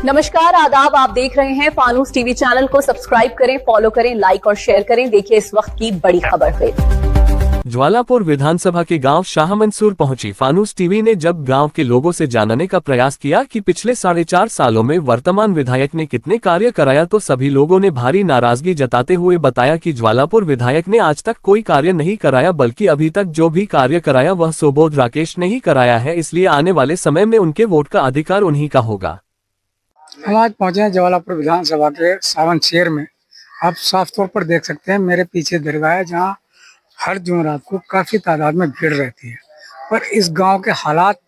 नमस्कार, आदाब। आप देख रहे हैं फानूस टीवी। चैनल को सब्सक्राइब करें, फॉलो करें, लाइक और शेयर करें। देखिए इस वक्त की बड़ी खबर फिर। ज्वालापुर विधानसभा के गांव शाह मंसूर पहुंची फानूस टीवी ने जब गांव के लोगों से जानने का प्रयास किया कि पिछले 4.5 सालों में वर्तमान विधायक ने कितने कार्य कराया, तो सभी लोगों ने भारी नाराजगी जताते हुए बताया कि ज्वालापुर विधायक ने आज तक कोई कार्य नहीं कराया, बल्कि अभी तक जो भी कार्य कराया वह सुबोध राकेश ने ही कराया है। इसलिए आने वाले समय में उनके वोट का अधिकार उन्हीं का होगा। हम आज पहुंचे हैं ज्वालापुर विधानसभा के सावन शहर में। आप साफ तौर पर देख सकते हैं मेरे पीछे दरगाह है, जहां हर जुमेरात को काफी तादाद में भीड़ रहती है। पर इस गांव के हालात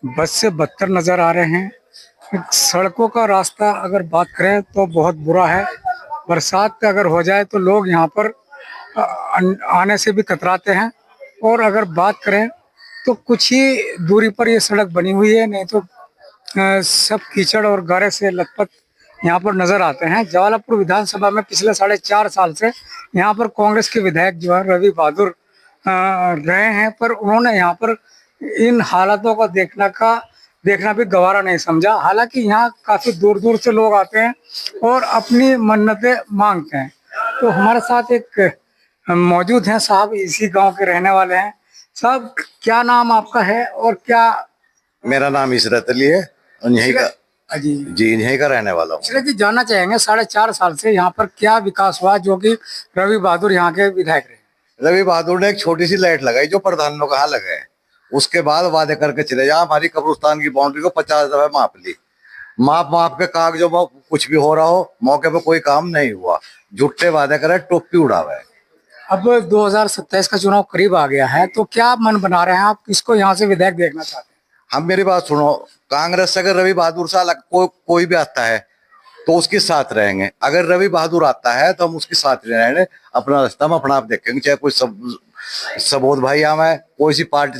बद से बदतर नजर आ रहे हैं। सड़कों का रास्ता अगर बात करें तो बहुत बुरा है। बरसात का अगर हो जाए तो लोग यहां पर आने से भी कतराते हैं। और अगर बात करें तो कुछ ही दूरी पर ये सड़क बनी हुई है, नहीं तो सब कीचड़ और गारे से लथपथ यहाँ पर नजर आते हैं। ज्वालापुर विधानसभा में पिछले 4.5 साल से यहाँ पर कांग्रेस के विधायक जो है रवि बहादुर रहे हैं, पर उन्होंने यहाँ पर इन हालातों को देखना भी गवारा नहीं समझा। हालांकि यहाँ काफी दूर दूर से लोग आते हैं और अपनी मन्नतें मांगते हैं। तो हमारे साथ एक मौजूद हैं साहब, इसी गाँव के रहने वाले हैं। साहब, क्या नाम आपका है और क्या? मेरा नाम इशरत अली है और यहीं का जी यहीं का रहने वाला हूँ। इशरत जी, जानना चाहेंगे 4.5 साल से यहाँ पर क्या विकास हुआ जो कि रवि बहादुर यहाँ के विधायक रहे? रवि बहादुर ने एक छोटी सी लाइट लगाई जो प्रधान ने कहा लगाए, उसके बाद वादे करके चले जा। हमारी कब्रिस्तान की बाउंड्री को 50 दफा माप ली, माप के कागजों में कुछ भी हो रहा हो, मौके पर कोई काम नहीं हुआ, झूठे वादे करे, टोपी उड़ावे। अब 2027 का चुनाव करीब आ गया है, तो क्या मन बना रहे हैं आप, किसको यहाँ से विधायक देखना चाहते हैं? हम मेरी बात सुनो, कांग्रेस से अगर रवि बहादुर से अलग कोई भी आता है तो उसके साथ रहेंगे। अगर रवि बहादुर आता है तो हम उसके साथ रहेंगे। अपना रास्ता में अपना आप देखेंगे, चाहे कोई सबोध भाई आवे, कोई सी पार्टी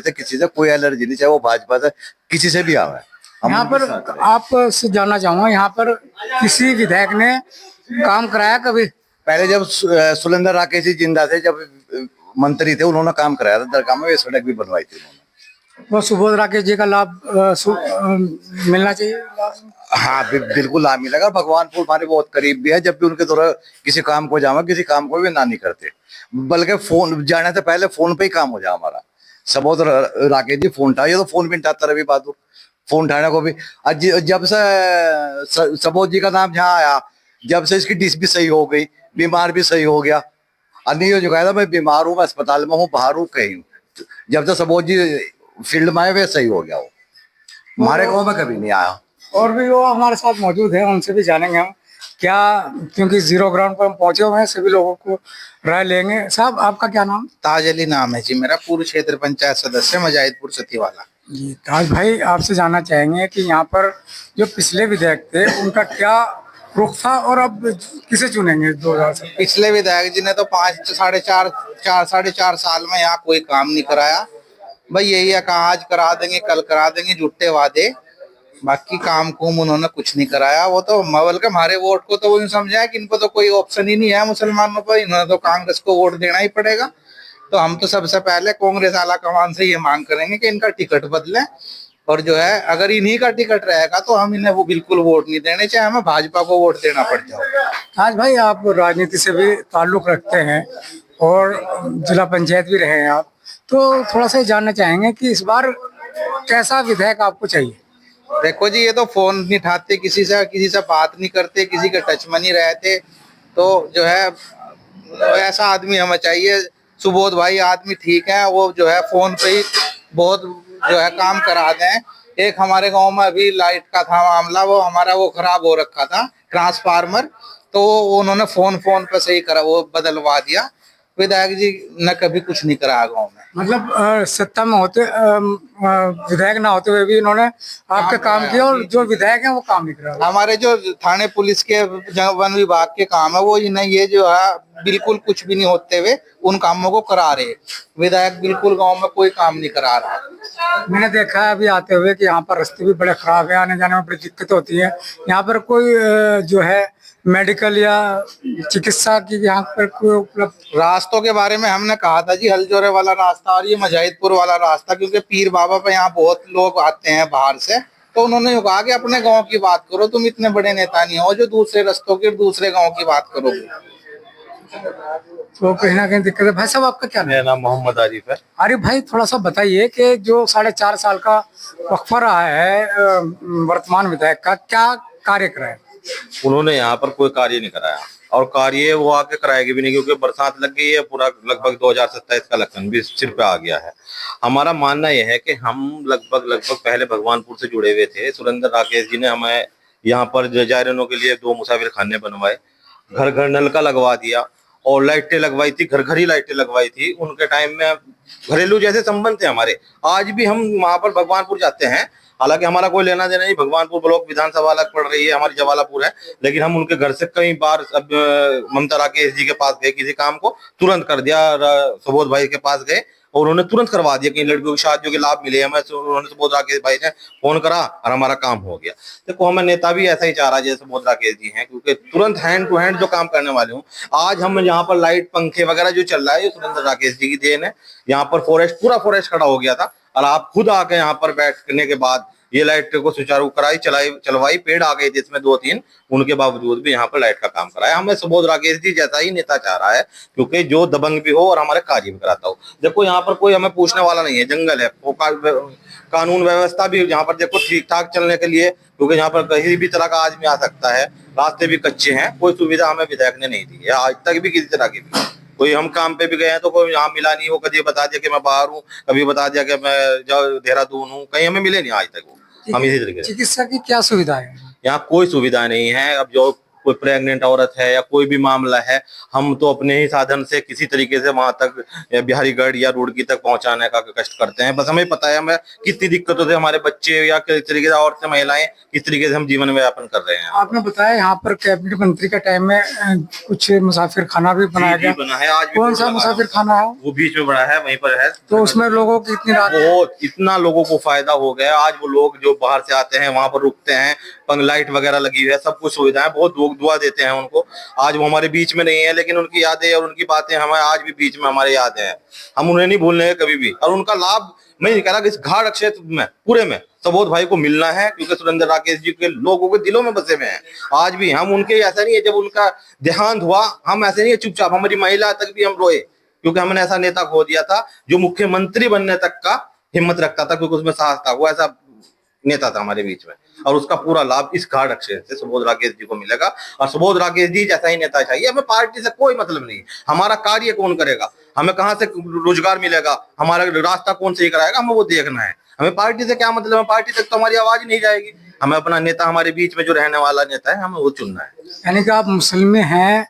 से किसी से कोई एलर्जी नहीं, चाहे वो भाजपा से किसी से भी आवे। यहाँ पर आपसे जानना चाहूंगा, यहाँ पर किसी विधायक ने काम कराया कभी? पहले जब सुलेंद्र राकेश जी जिंदा थे, जब मंत्री थे, उन्होंने काम कराया था दरगाह में, सड़क भी बनवाई थी उन्होंने। वो सुबोध राकेश जी का लाभ मिलना चाहिए। हाँ, बिल्कुल लाभ मिलेगा। भगवानपुर हमारे बहुत करीब भी है। जब भी उनके द्वारा किसी काम को जावा, किसी काम को भी ना नहीं करते, बल्कि फोन जाने से पहले फोन पे ही काम हो जाए हमारा। सुबोध राकेश जी फोन उठाइए तो फोन भी उठाता रवि बहादुर, फोन उठाने को भी। जब से सुबोध जी का नाम जहाँ आया, जब से इसकी डिश भी सही हो गई, बीमार भी सही हो गया। अन्य जो कहा था मैं बीमार हूँ, मैं अस्पताल में हूँ, बाहर हूँ, कहीं हूँ, जब से सुबोध जी फील्ड में आए वे सही हो गया। वो हमारे गांव में कभी नहीं आया। और भी वो हमारे साथ मौजूद है, उनसे भी जानेंगे हम क्या, क्योंकि जीरो ग्राउंड पर हम पहुंचे हुए हैं, सभी लोगों को राय लेंगे। साहब, आपका क्या नाम? ताज अली नाम है जी मेरा, पूर्व क्षेत्र पंचायत सदस्य मजाहिदपुर सतीवाला जी। ताज भाई, आपसे जानना चाहेंगे कि यहाँ पर जो पिछले विधायक थे उनका क्या रुख था और अब किसे चुनेंगे 2000 से? पिछले विधायक जी ने तो 4.5 साल में यहाँ कोई काम नहीं कराया। भाई यही है, कहा आज करा देंगे, कल करा देंगे, झूठे वादे, बाकी काम कुम उन्होंने कुछ नहीं कराया। वो तो बल्कि हमारे वोट को तो वो समझा कि इनको तो कोई ऑप्शन ही नहीं है मुसलमानों पर, इन्होंने तो कांग्रेस को वोट देना ही पड़ेगा। तो हम तो सबसे पहले कांग्रेस आला कमान से ये मांग करेंगे कि इनका टिकट बदले, और जो है अगर इन्हीं का टिकट रहेगा तो हम इन्हें वो बिल्कुल वोट नहीं देने, चाहे हमें भाजपा को वोट देना पड़ जाए। आज भाई, आप राजनीति से भी ताल्लुक रखते हैं और जिला पंचायत भी रहे हैं आप, तो थोड़ा सा जानना चाहेंगे कि इस बार कैसा विधायक आपको चाहिए? देखो जी, ये तो फोन नहीं उठाते, किसी से बात नहीं करते, किसी के टच में नहीं रहते, तो जो है ऐसा आदमी हमें चाहिए। सुबोध भाई आदमी ठीक है, वो जो है फोन पे ही बहुत जो है काम करा दें। एक हमारे गांव में अभी लाइट का था मामला, वो हमारा वो खराब हो रखा था ट्रांसफार्मर, तो उन्होंने फोन पे सही करा, वो बदलवा दिया। विधायक जी ने कभी कुछ नहीं करा गाँव में। मतलब सत्ता में होते विधायक ना होते हुए भी इन्होंने आपके काम किया, और जो विधायक है वो काम नहीं करा। हमारे जो थाने पुलिस के वन विभाग के काम है वो इन्हें ये जो है बिल्कुल कुछ भी नहीं होते हुए उन कामों को करा रहे। विधायक बिल्कुल गांव में कोई काम नहीं करा रहा। मैंने देखा है अभी आते हुए कि यहाँ पर रास्ते भी बड़े खराब है, आने जाने में बड़ी दिक्कत होती है। यहाँ पर कोई जो है मेडिकल या चिकित्सा की यहाँ पर कोई उपलब्ध? रास्तों के बारे में हमने कहा था जी, हलजोरे वाला रास्ता और ये मजाहिदपुर वाला रास्ता, क्योंकि पीर बाबा पे यहाँ बहुत लोग आते हैं बाहर से, तो उन्होंने यूं कहा कि अपने गांव की बात करो, तुम इतने बड़े नेता नहीं हो जो दूसरे रस्तों की दूसरे गांव की बात करोगे। तो कहीं ना कहीं दिक्कत है। भाई साहब आपका क्या नाम है? मेरा नाम मोहम्मद आरिफ है। अरे भाई थोड़ा सा बताइए कि जो 4.5 साल का वक्फा रहा है वर्तमान विधायक का, क्या कार्य करा है? उन्होंने यहाँ पर कोई कार्य नहीं कराया और कार्य वो आके कराएगी भी नहीं, क्योंकि बरसात लग गई है, पूरा लगभग 2027 का इलेक्शन भी सिर पे आ गया है। हमारा मानना यह है कि हम लगभग पहले भगवानपुर से जुड़े हुए थे। सुरेंद्र राकेश जी ने हमें यहाँ पर जायरीनों के लिए 2 मुसाफिर खाने बनवाए, घर घर नल का लगवा दिया और लाइटें लगवाई थी, घर घर ही लाइटें लगवाई थी। उनके टाइम में घरेलू जैसे संबंध थे हमारे। आज भी हम वहां पर भगवानपुर जाते हैं, हालांकि हमारा कोई लेना देना नहीं, भगवानपुर ब्लॉक विधानसभा अलग पड़ रही है, हमारी जवालापुर है, लेकिन हम उनके घर से कई बार अब ममता राकेश जी के पास गए, किसी काम को तुरंत कर दिया। सुबोध भाई के पास गए और उन्होंने तुरंत करवा दिया कि लड़कियों की शादियों के लाभ मिले हमें। उन्होंने सुबोध राकेश भाई ने फोन करा और हमारा काम हो गया। देखो हमें नेता भी ऐसा ही चाह रहा है जैसे सुबोध राकेश जी हैं, क्योंकि तुरंत हैंड टू हैंड जो काम करने वाले हूँ। आज हम यहाँ पर लाइट पंखे वगैरह जो चल रहा है ये सुरेंद्र राकेश जी की देन है। यहाँ पर पूरा फॉरेस्ट खड़ा हो गया था और आप खुद आके यहाँ पर बैठने के बाद ये लाइट को सुचारू कराई, चलवाई, पेड़ आ गए जिसमें 2-3, उनके बावजूद भी यहाँ पर लाइट का काम कराया। हमें सुबोध राकेश जी जैसा ही नेता चाह रहा है, क्योंकि जो दबंग भी हो और हमारे कार्य भी कराता हो। देखो यहाँ पर कोई हमें पूछने वाला नहीं है, जंगल है, कानून व्यवस्था भी यहाँ पर देखो ठीक ठाक चलने के लिए, क्योंकि यहाँ पर कहीं भी तरह का आदमी आ सकता है, रास्ते भी कच्चे हैं, कोई सुविधा हमें विधायक ने नहीं दी है आज तक भी किसी तरह की भी। कोई हम काम पे भी गए हैं तो कोई यहाँ मिला नहीं, वो कभी बता दिया कि मैं बाहर हूँ, कभी बता दिया कि मैं देहरादून हूँ, कहीं हमें मिले नहीं आज तक वो। हम इसी तरीके से। चिकित्सा की क्या सुविधा है? यहाँ कोई सुविधा नहीं है। अब जो कोई प्रेग्नेंट औरत है या कोई भी मामला है, हम तो अपने ही साधन से किसी तरीके से वहां तक बिहारीगढ़ या रुड़की तक पहुंचाने का कष्ट करते हैं। बस हमें पता है हमें कितनी दिक्कतों से हमारे बच्चे या किस तरीके से औरतें, महिलाएं किस तरीके से हम जीवन यापन कर रहे हैं। आपने बताया यहाँ पर कैबिनेट मंत्री का टाइम में कुछ मुसाफिर खाना भी बनाया गया, बना है। आज भी कौन सा मुसाफिर खाना है? वो बीच में बना है, वहीं पर है। तो उसमें लोगों की इतनी रात बहुत इतना लोगों को फायदा हो गया। आज वो लोग जो बाहर से आते हैं वहां पर रुकते हैं, लाइट वगैरह लगी हुई है, सब कुछ सुविधाएं, बहुत लोग दुआ देते हैं उनको। आज वो हमारे बीच में नहीं है, लेकिन उनकी यादें और उनकी बातें हमें आज भी बीच में हमारे याद हैं। हम उन्हें नहीं भूलने कभी भी। और उनका लाभ मैं नहीं कह रहा कि इस घाट क्षेत्र में पूरे में सुबोध भाई को मिलना है, क्योंकि सुरेंद्र राकेश जी के लोगों के दिलों में बसे हुए हैं। आज भी हम उनके, ऐसा नहीं है जब उनका देहांत हुआ हम ऐसे नहीं है चुपचाप, हमारी महिला तक भी हम रोए, क्योंकि हमने ऐसा नेता खो दिया था जो मुख्यमंत्री बनने तक का हिम्मत रखता था, क्योंकि उसमें साहस था। वो ऐसा नेता था हमारे बीच में, और उसका पूरा लाभ इस घाट अक्षर से सुबोध राकेश जी को मिलेगा। और सुबोध राकेश जी जैसा ही नेता चाहिए। हमें पार्टी से कोई मतलब नहीं, हमारा कार्य कौन करेगा, हमें कहाँ से रोजगार मिलेगा, हमारा रास्ता कौन सही कराएगा, हमें वो देखना है। हमें पार्टी से क्या मतलब है, पार्टी तक तो हमारी आवाज नहीं जाएगी। हमें अपना नेता, हमारे बीच में जो रहने वाला नेता है, हमें वो चुनना है। यानी कि आप मुस्लिम में हैं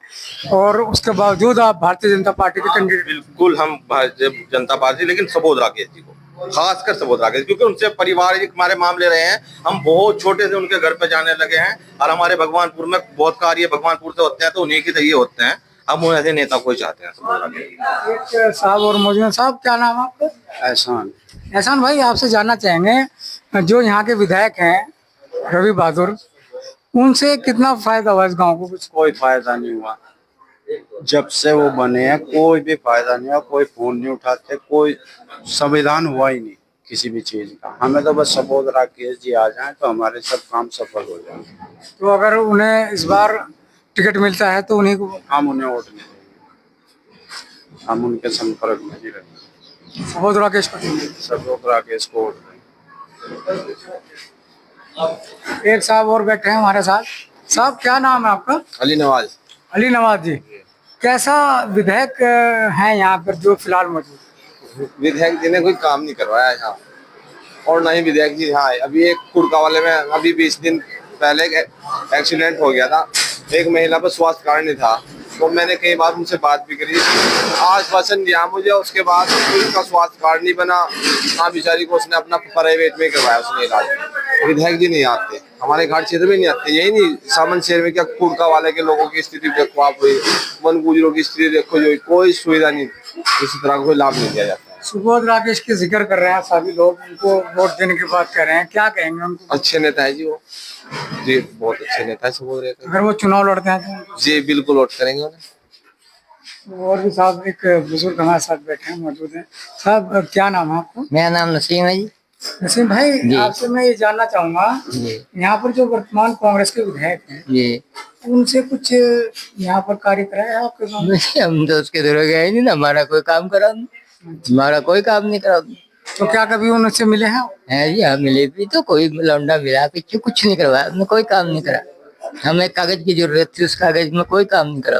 और उसके बावजूद आप भारतीय जनता पार्टी के कैंडिडेट? बिल्कुल, हम भारतीय जनता पार्टी, लेकिन सुबोध राकेश जी को, खासकर सुबोध राकेश, क्योंकि उनसे पारिवारिक हमारे मामले रहे हैं। हम बहुत छोटे से उनके घर पे जाने लगे हैं और हमारे भगवानपुर में बहुत कार्य भगवानपुर से होते हैं, तो उन्हीं के जरिए होते हैं। हम ऐसे नेता को चाहते हैं। एक साहब और मौजूद साहब, क्या नाम है आपका? एहसान। एहसान भाई, आपसे जानना चाहेंगे जो यहाँ के विधायक हैं रवि बहादुर, उनसे कितना फायदा हुआ इस गांव को? कुछ कोई फायदा नहीं हुआ जब से वो बने हैं, कोई भी फायदा नहीं हुआ। कोई फोन नहीं उठाते, कोई संविधान हुआ ही नहीं किसी भी चीज का। हमें तो बस सुबोध राकेश जी आ जाएं तो हमारे सब काम सफल हो जाए। तो अगर उन्हें इस बार टिकट मिलता है तो उन्हीं को? हम उन्हें वोट नहीं देंगे, हम उनके संपर्क में नहीं रहेंगे। सुबोध राकेश को? सुबोध राकेश को वोट देंगे। एक साहब और बैठे हैं हमारे साथ। साहब, क्या नाम है आपका? अली नवाज। अली नवाज जी, कैसा विधायक है यहाँ पर जो फिलहाल मौजूद? विधायक जी ने कोई काम नहीं करवाया यहाँ, और ना ही विधायक जी यहाँ आए। अभी एक कुड़का वाले में अभी 20 दिन पहले एक्सीडेंट हो गया था, एक महिला पर स्वास्थ्य कार्ड नहीं था, तो मैंने कई बार उनसे बात भी करी, आश्वासन दिया मुझे। उसके बाद उसका स्वास्थ्य कार्ड नहीं बना, ना बेचारी को उसने अपना प्राइवेट में करवाया उसने इलाज। विधायक जी नहीं आते, हमारे घाट क्षेत्र में नहीं आते। यही नहीं, सामन शहर में क्या कुड़का वाले के लोगों की स्थिति देखो आप, वन गुजरों की स्थिति देखो, जो कोई सुविधा नहीं, किसी तरह का कोई लाभ नहीं दिया जाता है। सुबोध राकेश की जिक्र कर रहे हैं सभी लोग, उनको वोट देने की बात कर रहे हैं, क्या कहेंगे उनको? अच्छे नेता है जी वो, जी बहुत अच्छे नेता है सुबोध राकेश। अगर वो चुनाव लड़ते हैं तो? जी बिल्कुल वोट करेंगे उन्हें। और भी साहब, एक बुजुर्ग हमारे साथ बैठे हैं, मौजूद हैं। साहब, क्या नाम है आपका? मेरा नाम नसीम है जी। नसीम भाई, आपसे मैं ये जानना चाहूंगा, यहाँ पर जो वर्तमान कांग्रेस के विधायक हैं, उनसे कुछ यहाँ पर कार्य कराया है आपके गाँव में? हम तो उसके दूर गए नहीं ना, हमारा कोई काम करा, हमारा कोई काम नहीं करा। तो क्या कभी उनसे मिले हैं? है जी, हाँ मिले भी, तो कोई लौंडा मिला पीछे कुछ नहीं करवाया, हमने कोई काम नहीं करा। हमें कागज की जरूरत थी, उस कागज में कोई काम नहीं करा।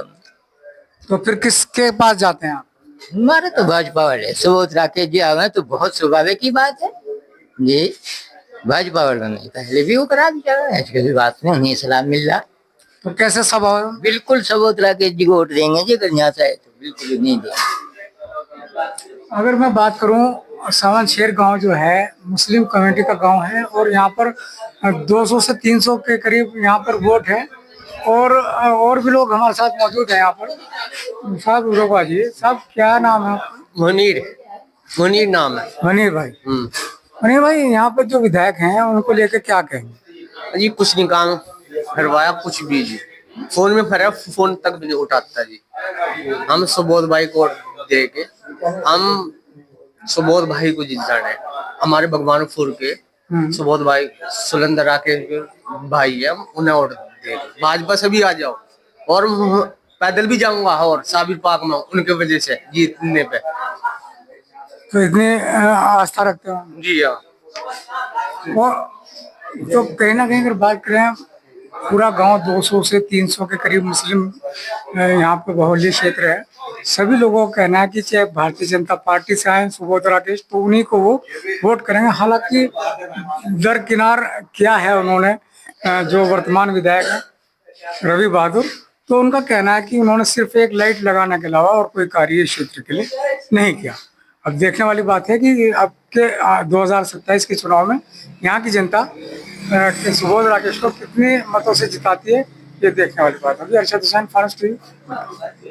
तो फिर किसके पास जाते हैं आप? हमारे तो भाजपा वाले सुबोध राकेश जी आवे तो बहुत स्वाभाविक की बात है जी। भाजपा वालों ने पहले भी वो करा दिया, ऐसी बात नहीं, उन्हें सलाह मिल रहा। तो कैसे सब हो? बिल्कुल सुबोध राकेश जी को वोट देंगे जी, अगर यहाँ से आए तो बिल्कुल नहीं देंगे। अगर मैं बात करूं, सावन शेर गांव जो है मुस्लिम कम्युनिटी का गांव है और यहाँ पर 200 से 300 के करीब यहाँ पर वोट है और भी लोग हमारे साथ मौजूद हैं यहाँ पर। साहब लोग आजिए। साहब क्या नाम है आपका? मुनीर नाम है। मनीर भाई। मनीर भाई, यहाँ पर जो विधायक हैं उनको लेकर क्या कहेंगे? जी कुछ नहीं काम करवाया, कुछ भी जी। फोन में फरा, फोन तक भी नहीं उठाता जी। हम सुबोध भाई को दे के हम सुबोध भाई को जिताना है। हमारे भगवानपुर के सुबोध भाई सुलेंद्र राकेश भाई है, हम उन्हें वोट दे। भाजपा से भी आ जाओ और पैदल भी जाऊंगा और साबिर पार्क में उनके वजह से जीतने पे। तो इतनी आस्था रखते हो? जी हाँ। तो कहीं ना कहीं अगर बात करें, पूरा गांव 200 से 300 के करीब मुस्लिम यहाँ पे बहुल्य क्षेत्र है। सभी लोगों का कहना है कि चाहे भारतीय जनता पार्टी से आए सुबोध राकेश, तो उन्हीं को वो वोट करेंगे। हालांकि दरकिनार किया है उन्होंने जो वर्तमान विधायक है रवि बहादुर, तो उनका कहना है कि उन्होंने सिर्फ एक लाइट लगाने के अलावा और कोई कार्य क्षेत्र के लिए नहीं किया। अब देखने वाली बात है कि अब के 2027 के चुनाव में यहाँ की जनता सुबोध राकेश को कितने मतों से जिताती है, ये देखने वाली बात है। अरशद हुसैन, फानूस टीवी।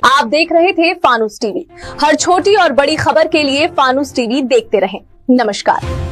आप देख रहे थे फानूस टीवी। हर छोटी और बड़ी खबर के लिए फानूस टीवी देखते रहें। नमस्कार।